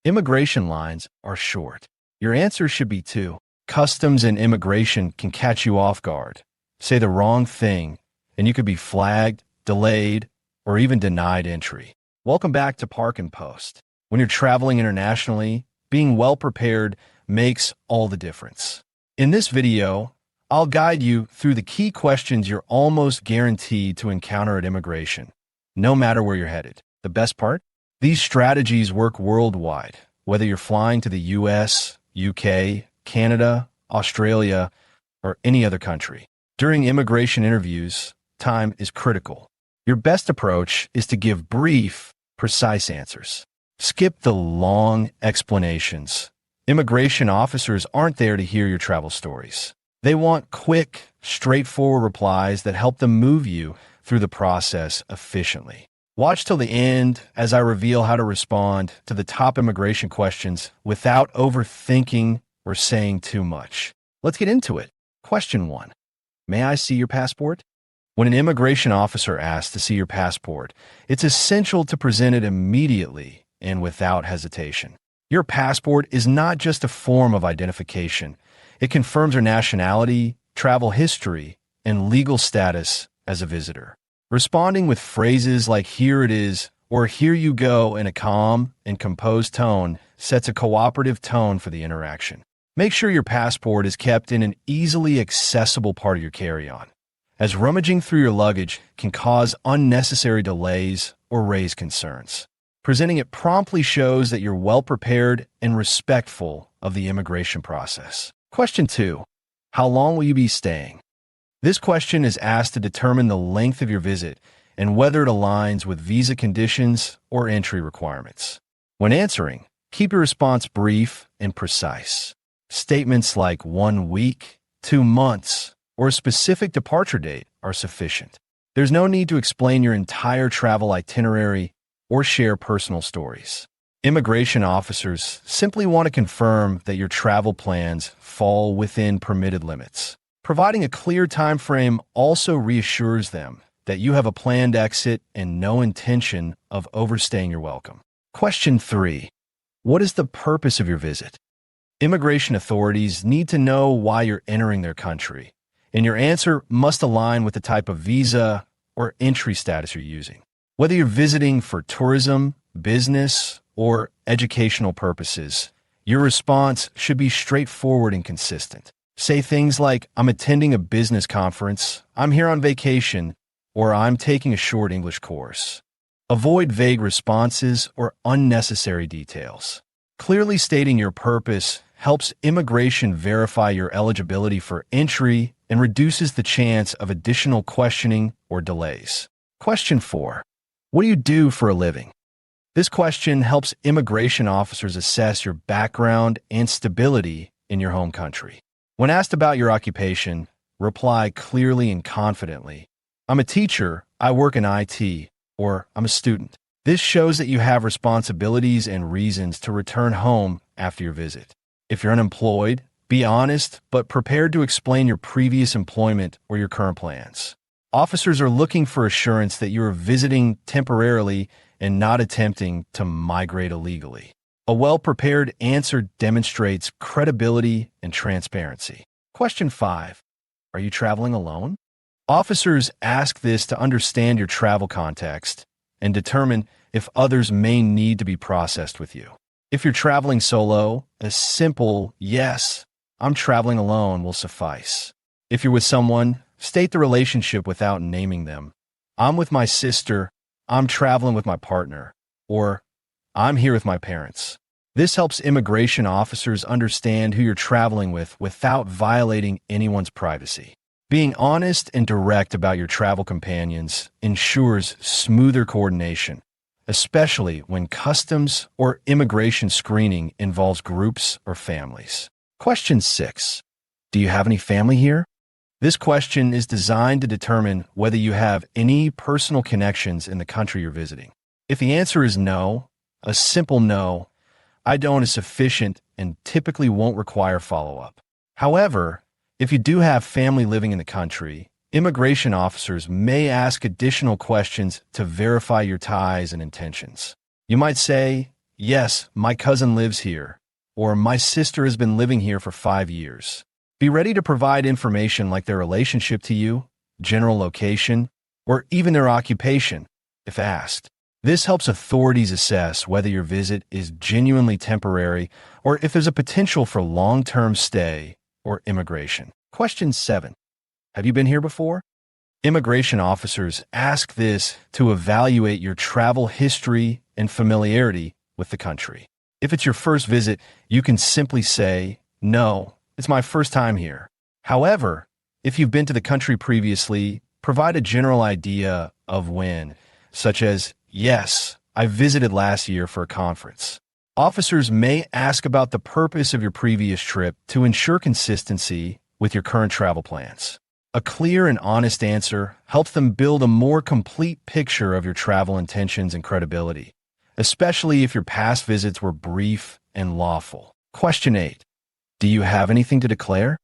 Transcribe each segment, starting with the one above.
Immigration lines are short. Your answer should be 2. Customs and immigration can catch you off guard. Say the wrong thing, and you could be flagged, delayed, or even denied entry. Welcome back to Park and Post. When you're traveling internationally, being well prepared makes all the difference. In this video, I'll guide you through the key questions you're almost guaranteed to encounter at immigration, no matter where you're headed. The best part? These strategies work worldwide, whether you're flying to the US, UK, Canada, Australia, or any other country. During immigration interviews, time is critical. Your best approach is to give brief, precise answers. Skip the long explanations. Immigration officers aren't there to hear your travel stories. They want quick, straightforward replies that help them move you through the process efficiently. Watch till the end as I reveal how to respond to the top immigration questions without overthinking or saying too much. Let's get into it. Question 1. May I see your passport? When an immigration officer asks to see your passport, it's essential to present it immediately and without hesitation. Your passport is not just a form of identification. It confirms your nationality, travel history, and legal status as a visitor. Responding with phrases like "here it is" or "here you go" in a calm and composed tone sets a cooperative tone for the interaction. Make sure your passport is kept in an easily accessible part of your carry-on, as rummaging through your luggage can cause unnecessary delays or raise concerns. Presenting it promptly shows that you're well prepared and respectful of the immigration process. Question 2. How long will you be staying? This question is asked to determine the length of your visit and whether it aligns with visa conditions or entry requirements. When answering, keep your response brief and precise. Statements like 1 week, 2 months, or a specific departure date are sufficient. There's no need to explain your entire travel itinerary or share personal stories. Immigration officers simply want to confirm that your travel plans fall within permitted limits. Providing a clear time frame also reassures them that you have a planned exit and no intention of overstaying your welcome. Question 3. What is the purpose of your visit? Immigration authorities need to know why you're entering their country, and your answer must align with the type of visa or entry status you're using. Whether you're visiting for tourism, business, or educational purposes, your response should be straightforward and consistent. Say things like, "I'm attending a business conference," "I'm here on vacation," or "I'm taking a short English course." Avoid vague responses or unnecessary details. Clearly stating your purpose helps immigration verify your eligibility for entry and reduces the chance of additional questioning or delays. Question 4. What do you do for a living? This question helps immigration officers assess your background and stability in your home country. When asked about your occupation, reply clearly and confidently. "I'm a teacher, I work in IT," or "I'm a student." This shows that you have responsibilities and reasons to return home after your visit. If you're unemployed, be honest but prepared to explain your previous employment or your current plans. Officers are looking for assurance that you are visiting temporarily and not attempting to migrate illegally. A well-prepared answer demonstrates credibility and transparency. Question 5. Are you traveling alone? Officers ask this to understand your travel context and determine if others may need to be processed with you. If you're traveling solo, a simple "yes, I'm traveling alone" will suffice. If you're with someone, state the relationship without naming them. "I'm with my sister," "I'm traveling with my partner," or "I'm here with my parents." This helps immigration officers understand who you're traveling with without violating anyone's privacy. Being honest and direct about your travel companions ensures smoother coordination, especially when customs or immigration screening involves groups or families. Question 6. Do you have any family here? This question is designed to determine whether you have any personal connections in the country you're visiting. If the answer is no, a simple "no, I don't" is sufficient and typically won't require follow-up. However, if you do have family living in the country, immigration officers may ask additional questions to verify your ties and intentions. You might say, yes, my cousin lives here, or my sister has been living here for 5 years. Be ready to provide information like their relationship to you, general location, or even their occupation, if asked. This helps authorities assess whether your visit is genuinely temporary or if there's a potential for long-term stay or immigration. Question 7. Have you been here before? Immigration officers ask this to evaluate your travel history and familiarity with the country. If it's your first visit, you can simply say, "No, it's my first time here." However, if you've been to the country previously, provide a general idea of when, such as, "Yes, I visited last year for a conference." Officers may ask about the purpose of your previous trip to ensure consistency with your current travel plans. A clear and honest answer helps them build a more complete picture of your travel intentions and credibility, especially if your past visits were brief and lawful. Question 8. Do you have anything to declare?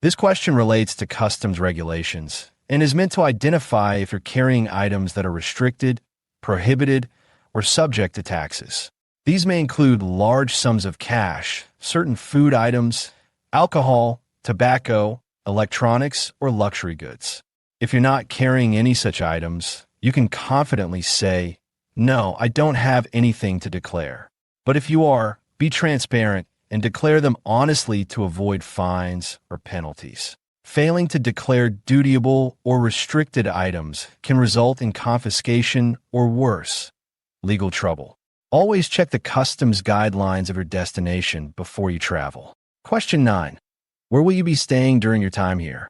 This question relates to customs regulations and is meant to identify if you're carrying items that are restricted, prohibited, or subject to taxes. These may include large sums of cash, certain food items, alcohol, tobacco, electronics, or luxury goods. If you're not carrying any such items, you can confidently say, "No, I don't have anything to declare." But if you are, be transparent and declare them honestly to avoid fines or penalties. Failing to declare dutiable or restricted items can result in confiscation or worse, legal trouble. Always check the customs guidelines of your destination before you travel. Question 9. Where will you be staying during your time here?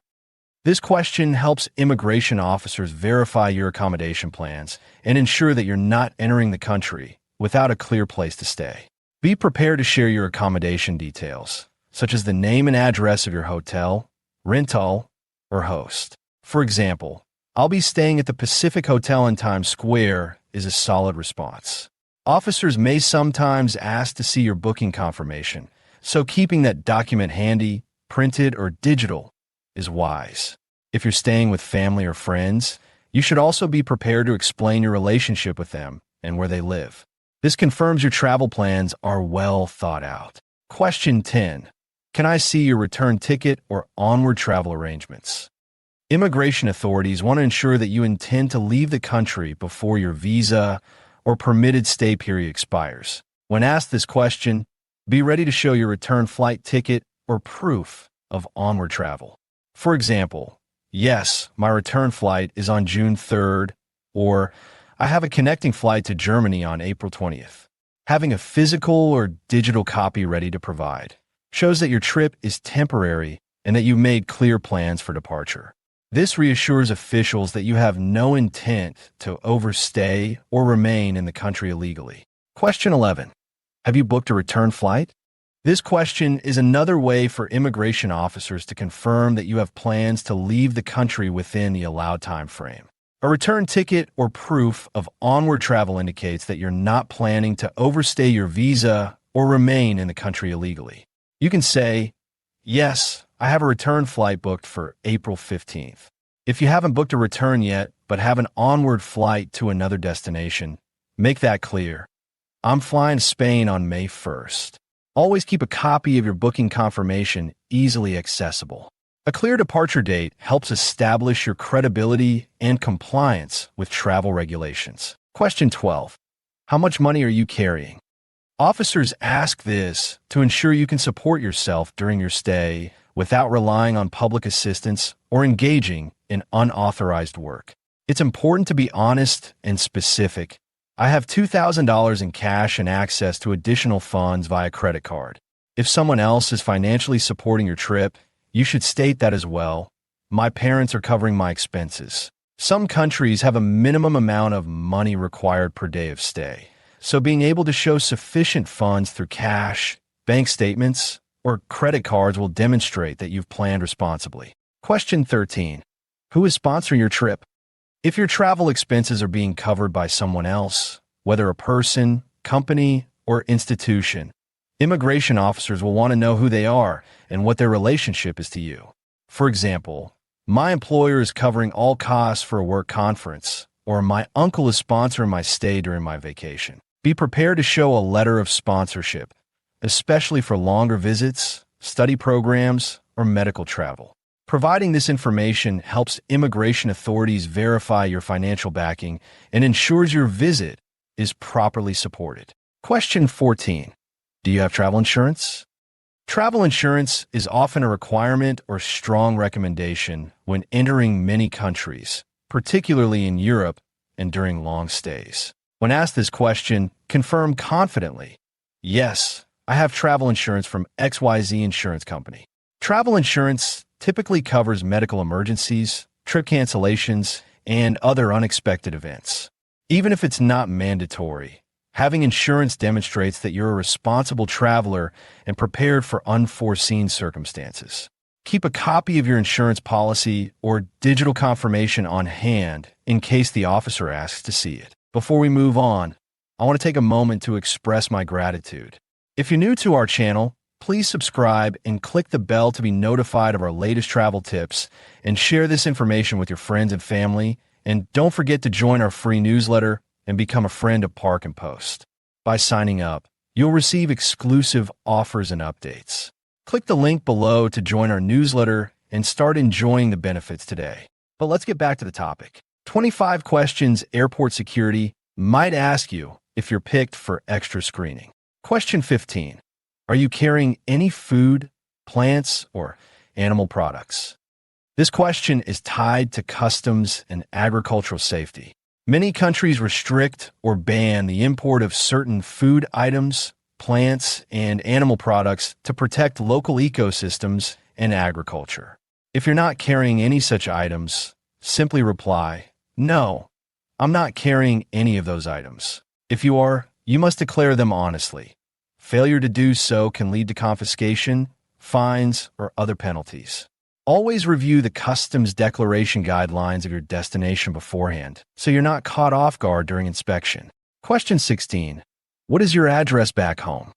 This question helps immigration officers verify your accommodation plans and ensure that you're not entering the country without a clear place to stay. Be prepared to share your accommodation details, such as the name and address of your hotel, rental, or host. For example, "I'll be staying at the Pacific Hotel in Times Square" is a solid response. Officers may sometimes ask to see your booking confirmation, so keeping that document handy, printed or digital, is wise. If you're staying with family or friends, you should also be prepared to explain your relationship with them and where they live. This confirms your travel plans are well thought out. Question 10. Can I see your return ticket or onward travel arrangements? Immigration authorities want to ensure that you intend to leave the country before your visa or permitted stay period expires. When asked this question, be ready to show your return flight ticket or proof of onward travel. For example, "Yes, my return flight is on June 3rd, or "I have a connecting flight to Germany on April 20th. Having a physical or digital copy ready to provide shows that your trip is temporary and that you've made clear plans for departure. This reassures officials that you have no intent to overstay or remain in the country illegally. Question 11. Have you booked a return flight? This question is another way for immigration officers to confirm that you have plans to leave the country within the allowed time frame. A return ticket or proof of onward travel indicates that you're not planning to overstay your visa or remain in the country illegally. You can say, "Yes, I have a return flight booked for April 15th. If you haven't booked a return yet, but have an onward flight to another destination, make that clear. "I'm flying to Spain on May 1st. Always keep a copy of your booking confirmation easily accessible. A clear departure date helps establish your credibility and compliance with travel regulations. Question 12. How much money are you carrying? Officers ask this to ensure you can support yourself during your stay without relying on public assistance or engaging in unauthorized work. It's important to be honest and specific. "I have $2,000 in cash and access to additional funds via credit card." If someone else is financially supporting your trip, you should state that as well. "My parents are covering my expenses." Some countries have a minimum amount of money required per day of stay, so being able to show sufficient funds through cash, bank statements, or credit cards will demonstrate that you've planned responsibly. Question 13. Who is sponsoring your trip? If your travel expenses are being covered by someone else, whether a person, company, or institution, immigration officers will want to know who they are and what their relationship is to you. For example, "My employer is covering all costs for a work conference," or "My uncle is sponsoring my stay during my vacation." Be prepared to show a letter of sponsorship, especially for longer visits, study programs, or medical travel. Providing this information helps immigration authorities verify your financial backing and ensures your visit is properly supported. Question 14. Do you have travel insurance? Travel insurance is often a requirement or strong recommendation when entering many countries, particularly in Europe and during long stays. When asked this question, confirm confidently, "Yes, I have travel insurance from XYZ Insurance Company." Travel insurance typically covers medical emergencies, trip cancellations, and other unexpected events. Even if it's not mandatory, having insurance demonstrates that you're a responsible traveler and prepared for unforeseen circumstances. Keep a copy of your insurance policy or digital confirmation on hand in case the officer asks to see it. Before we move on, I want to take a moment to express my gratitude. If you're new to our channel, please subscribe and click the bell to be notified of our latest travel tips, and share this information with your friends and family. And don't forget to join our free newsletter and become a friend of Park and Post. By signing up, you'll receive exclusive offers and updates. Click the link below to join our newsletter and start enjoying the benefits today. But let's get back to the topic. 25 questions airport security might ask you if you're picked for extra screening. Question 15. Are you carrying any food, plants, or animal products? This question is tied to customs and agricultural safety. Many countries restrict or ban the import of certain food items, plants, and animal products to protect local ecosystems and agriculture. If you're not carrying any such items, simply reply, "No, I'm not carrying any of those items." If you are, you must declare them honestly. Failure to do so can lead to confiscation, fines, or other penalties. Always review the customs declaration guidelines of your destination beforehand, so you're not caught off guard during inspection. Question 16. What is your address back home?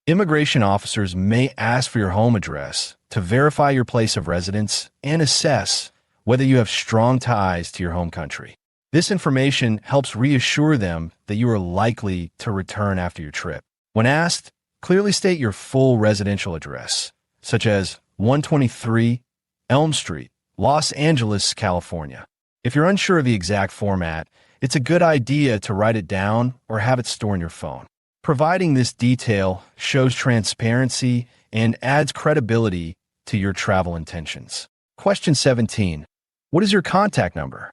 Immigration officers may ask for your home address to verify your place of residence and assess whether you have strong ties to your home country. This information helps reassure them that you are likely to return after your trip. When asked, clearly state your full residential address, such as 123 Elm Street, Los Angeles, California. If you're unsure of the exact format, it's a good idea to write it down or have it stored in your phone. Providing this detail shows transparency and adds credibility to your travel intentions. Question 17. What is your contact number?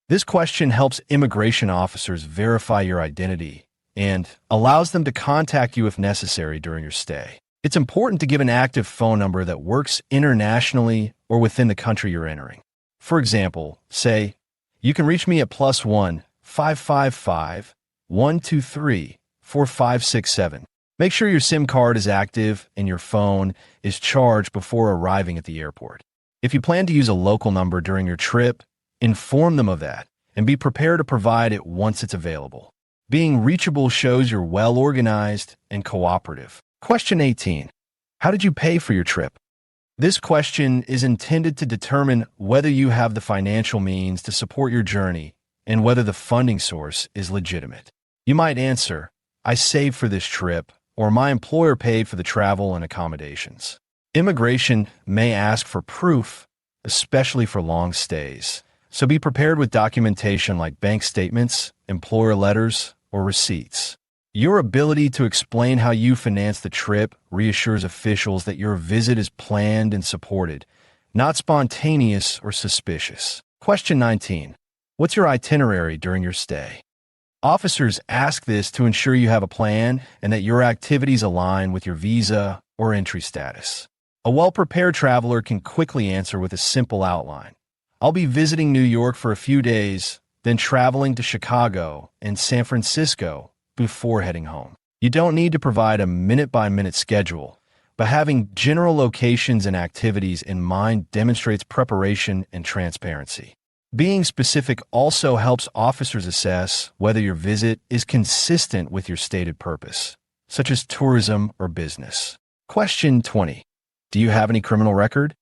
This question helps immigration officers verify your identity and allows them to contact you if necessary during your stay. It's important to give an active phone number that works internationally or within the country you're entering. For example, say, "You can reach me at +1 555 123 4567. Make sure your SIM card is active and your phone is charged before arriving at the airport. If you plan to use a local number during your trip, inform them of that and be prepared to provide it once it's available. Being reachable shows you're well-organized and cooperative. Question 18. How did you pay for your trip? This question is intended to determine whether you have the financial means to support your journey and whether the funding source is legitimate. You might answer, "I saved for this trip," or "My employer paid for the travel and accommodations." Immigration may ask for proof, especially for long stays, so be prepared with documentation like bank statements, employer letters, or receipts. Your ability to explain how you financed the trip reassures officials that your visit is planned and supported, not spontaneous or suspicious. Question 19. What's your itinerary during your stay? Officers ask this to ensure you have a plan and that your activities align with your visa or entry status. A well-prepared traveler can quickly answer with a simple outline. "I'll be visiting New York for a few days, then traveling to Chicago and San Francisco before heading home." You don't need to provide a minute-by-minute schedule, but having general locations and activities in mind demonstrates preparation and transparency. Being specific also helps officers assess whether your visit is consistent with your stated purpose, such as tourism or business. Question 20. Do you have any criminal record?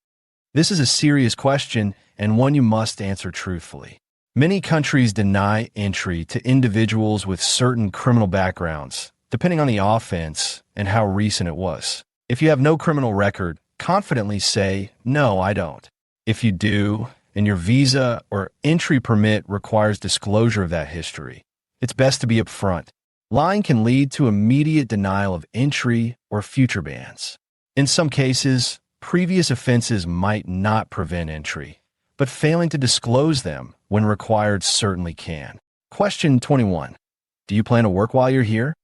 This is a serious question and one you must answer truthfully. Many countries deny entry to individuals with certain criminal backgrounds, depending on the offense and how recent it was. If you have no criminal record, confidently say, "No, I don't." If you do, and your visa or entry permit requires disclosure of that history, it's best to be upfront. Lying can lead to immediate denial of entry or future bans. In some cases, previous offenses might not prevent entry, but failing to disclose them when required certainly can. Question 21. Do you plan to work while you're here?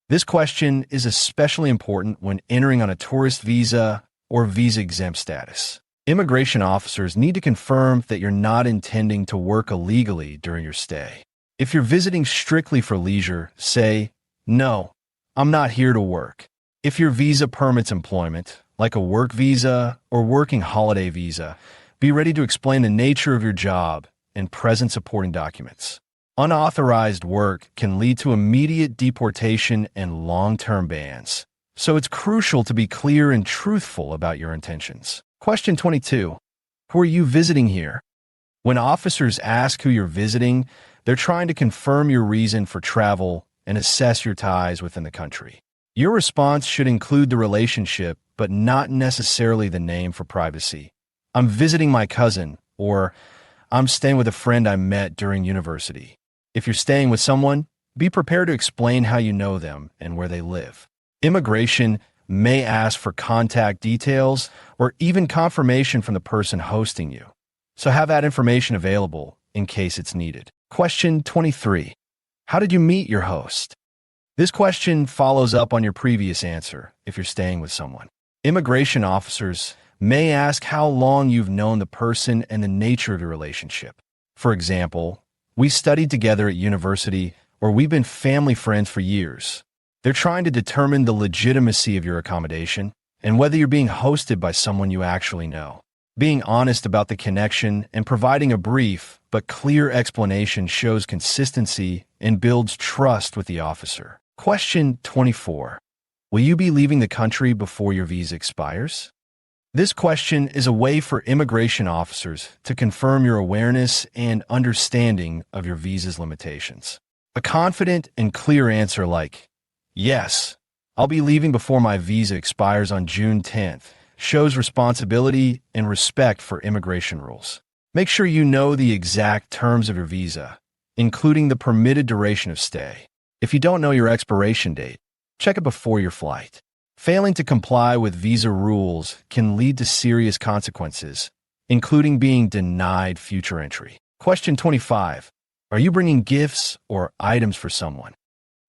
This question is especially important when entering on a tourist visa or visa-exempt status. Immigration officers need to confirm that you're not intending to work illegally during your stay. If you're visiting strictly for leisure, say, "No, I'm not here to work." If your visa permits employment, like a work visa or working holiday visa, be ready to explain the nature of your job and present supporting documents. Unauthorized work can lead to immediate deportation and long-term bans, so it's crucial to be clear and truthful about your intentions. Question 22. Who are you visiting here? When officers ask who you're visiting, they're trying to confirm your reason for travel and assess your ties within the country. Your response should include the relationship, but not necessarily the name for privacy. "I'm visiting my cousin," or "I'm staying with a friend I met during university." If you're staying with someone, be prepared to explain how you know them and where they live. Immigration may ask for contact details or even confirmation from the person hosting you, so have that information available in case it's needed. Question 23. How did you meet your host? This question follows up on your previous answer if you're staying with someone. Immigration officers may ask how long you've known the person and the nature of your relationship. For example, "We studied together at university," or "We've been family friends for years." They're trying to determine the legitimacy of your accommodation and whether you're being hosted by someone you actually know. Being honest about the connection and providing a brief but clear explanation shows consistency and builds trust with the officer. Question 24. Will you be leaving the country before your visa expires? This question is a way for immigration officers to confirm your awareness and understanding of your visa's limitations. A confident and clear answer like, "Yes, I'll be leaving before my visa expires on June 10th," shows responsibility and respect for immigration rules. Make sure you know the exact terms of your visa, including the permitted duration of stay. If you don't know your expiration date, check it before your flight. Failing to comply with visa rules can lead to serious consequences, including being denied future entry. Question 25. Are you bringing gifts or items for someone?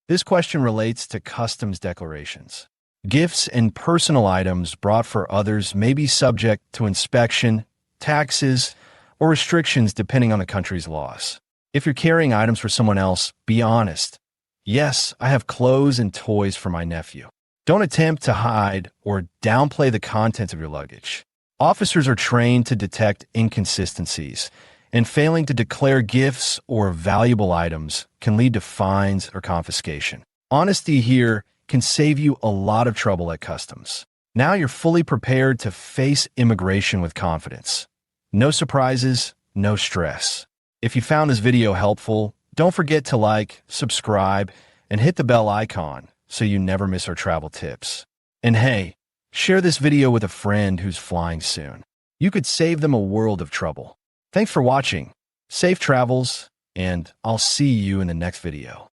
This question relates to customs declarations. Gifts and personal items brought for others may be subject to inspection, taxes, or restrictions depending on the country's laws. If you're carrying items for someone else, be honest. "Yes, I have clothes and toys for my nephew." Don't attempt to hide or downplay the contents of your luggage. Officers are trained to detect inconsistencies, and failing to declare gifts or valuable items can lead to fines or confiscation. Honesty here can save you a lot of trouble at customs. Now you're fully prepared to face immigration with confidence. No surprises, no stress. If you found this video helpful, don't forget to like, subscribe, and hit the bell icon so you never miss our travel tips. And hey, share this video with a friend who's flying soon. You could save them a world of trouble. Thanks for watching. Safe travels, and I'll see you in the next video.